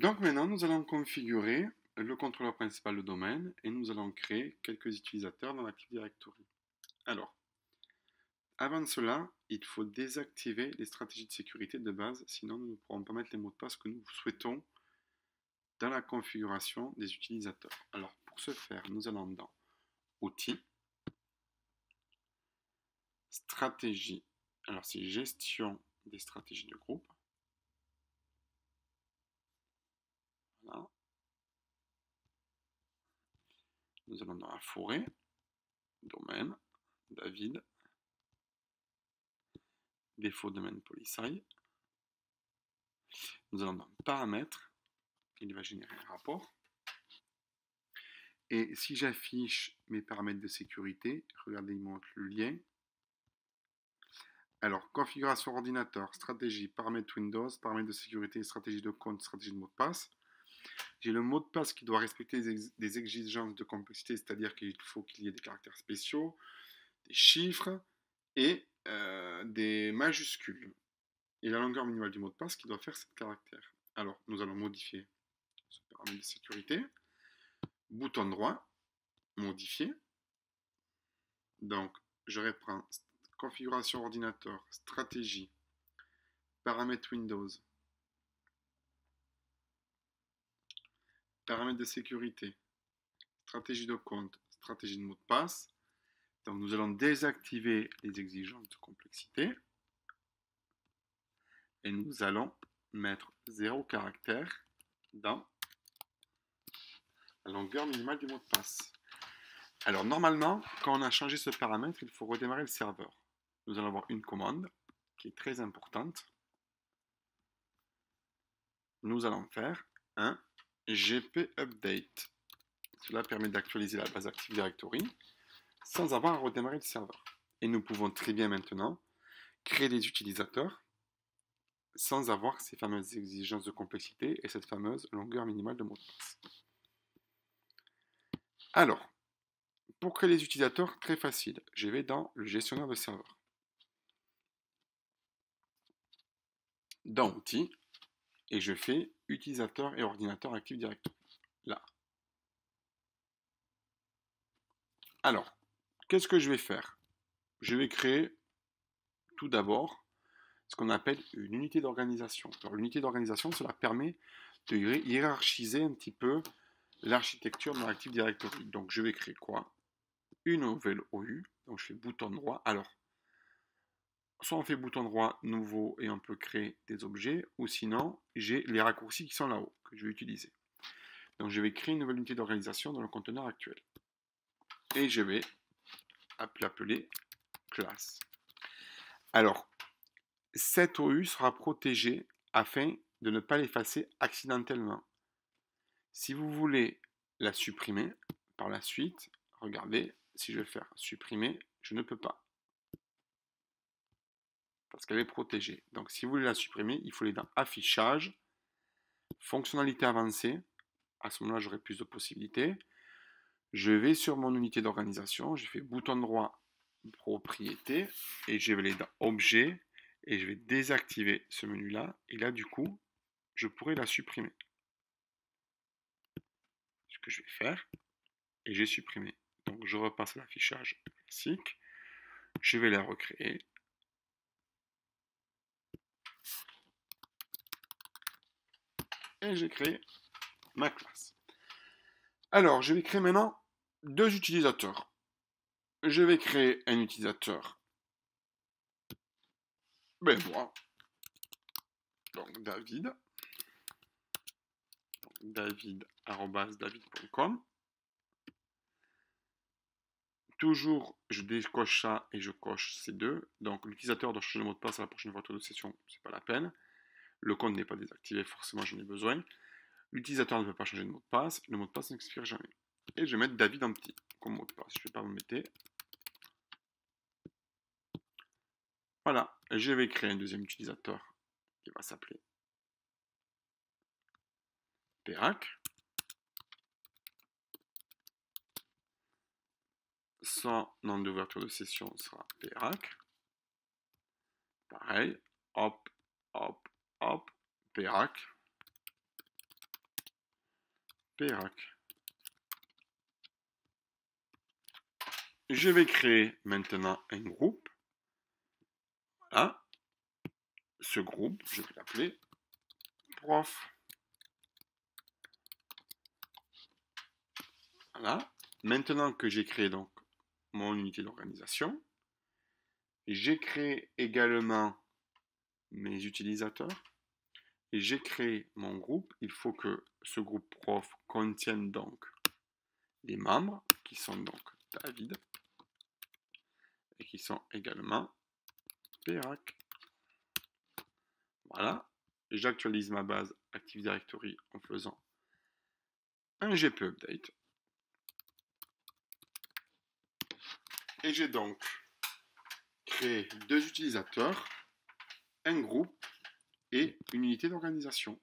Donc maintenant, nous allons configurer le contrôleur principal de domaine et nous allons créer quelques utilisateurs dans l'Active Directory. Alors, avant cela, il faut désactiver les stratégies de sécurité de base, sinon nous ne pourrons pas mettre les mots de passe que nous souhaitons dans la configuration des utilisateurs. Alors, pour ce faire, nous allons dans Outils, Stratégie, alors c'est Gestion des stratégies de groupe. Voilà. Nous allons dans la forêt, domaine, David, défaut domaine PolySci. Nous allons dans paramètres, il va générer un rapport. Et si j'affiche mes paramètres de sécurité, regardez, il montre le lien. Alors, configuration ordinateur, stratégie, paramètres Windows, paramètres de sécurité, stratégie de compte, stratégie de mot de passe. J'ai le mot de passe qui doit respecter des exigences de complexité, c'est-à-dire qu'il faut qu'il y ait des caractères spéciaux, des chiffres et des majuscules. Et la longueur minimale du mot de passe qui doit faire 7 caractères. Alors, nous allons modifier ce paramètre de sécurité. Bouton droit, modifier. Donc, je reprends configuration ordinateur, stratégie, paramètres Windows, paramètres de sécurité, stratégie de compte, stratégie de mot de passe. Donc, nous allons désactiver les exigences de complexité et nous allons mettre 0 caractère dans la longueur minimale du mot de passe. Alors, normalement, quand on a changé ce paramètre, il faut redémarrer le serveur. Nous allons avoir une commande qui est très importante. Nous allons faire un gp update. Cela permet d'actualiser la base Active Directory sans avoir à redémarrer le serveur. Et nous pouvons très bien maintenant créer des utilisateurs sans avoir ces fameuses exigences de complexité et cette fameuse longueur minimale de mot de passe. Alors, pour créer les utilisateurs, très facile. Je vais dans le gestionnaire de serveur. Dans Outils, et je fais Utilisateur et ordinateur Active Directory. Là. Alors, qu'est-ce que je vais faire? Je vais créer tout d'abord ce qu'on appelle une unité d'organisation. Alors, l'unité d'organisation, cela permet de hiérarchiser un petit peu l'architecture de mon Active Directory. Donc, je vais créer quoi? Une nouvelle OU. Donc, je fais bouton droit. Alors, soit on fait bouton droit, nouveau, et on peut créer des objets, ou sinon, j'ai les raccourcis qui sont là-haut, que je vais utiliser. Donc, je vais créer une nouvelle unité d'organisation dans le conteneur actuel. Et je vais l'appeler classe. Alors, cette OU sera protégée afin de ne pas l'effacer accidentellement. Si vous voulez la supprimer par la suite, regardez, si je vais faire supprimer, je ne peux pas. Parce qu'elle est protégée. Donc si vous voulez la supprimer, il faut aller dans affichage, fonctionnalité avancée. À ce moment-là, j'aurai plus de possibilités. Je vais sur mon unité d'organisation, je fais bouton droit, propriété, et je vais aller dans objet, et je vais désactiver ce menu-là. Et là, du coup, je pourrais la supprimer. Ce que je vais faire, et j'ai supprimé. Donc je repasse à l'affichage classique. Je vais la recréer. Et j'ai créé ma classe. Alors, je vais créer maintenant deux utilisateurs. Je vais créer un utilisateur. Ben moi. Donc David. David@david.com. Toujours, je décoche ça et je coche ces deux. Donc l'utilisateur doit changer de mot de passe à la prochaine voiture de session, c'est pas la peine. Le compte n'est pas désactivé, forcément j'en ai besoin. L'utilisateur ne peut pas changer de mot de passe, le mot de passe n'expire jamais. Et je vais mettre David en petit comme mot de passe. Je ne vais pas me mettre. Voilà, je vais créer un deuxième utilisateur qui va s'appeler Perac. Son nom d'ouverture de session sera Perac. Pareil, hop, hop, hop, Perac. PERAC. Je vais créer maintenant un groupe. Voilà. Ce groupe, je vais l'appeler prof. Voilà. Maintenant que j'ai créé donc mon unité d'organisation, j'ai créé également mes utilisateurs et j'ai créé mon groupe. Il faut que ce groupe prof contienne donc les membres qui sont donc David et qui sont également PERAC. Voilà. J'actualise ma base Active Directory en faisant un GP update. Et j'ai donc créé deux utilisateurs, un groupe et une unité d'organisation.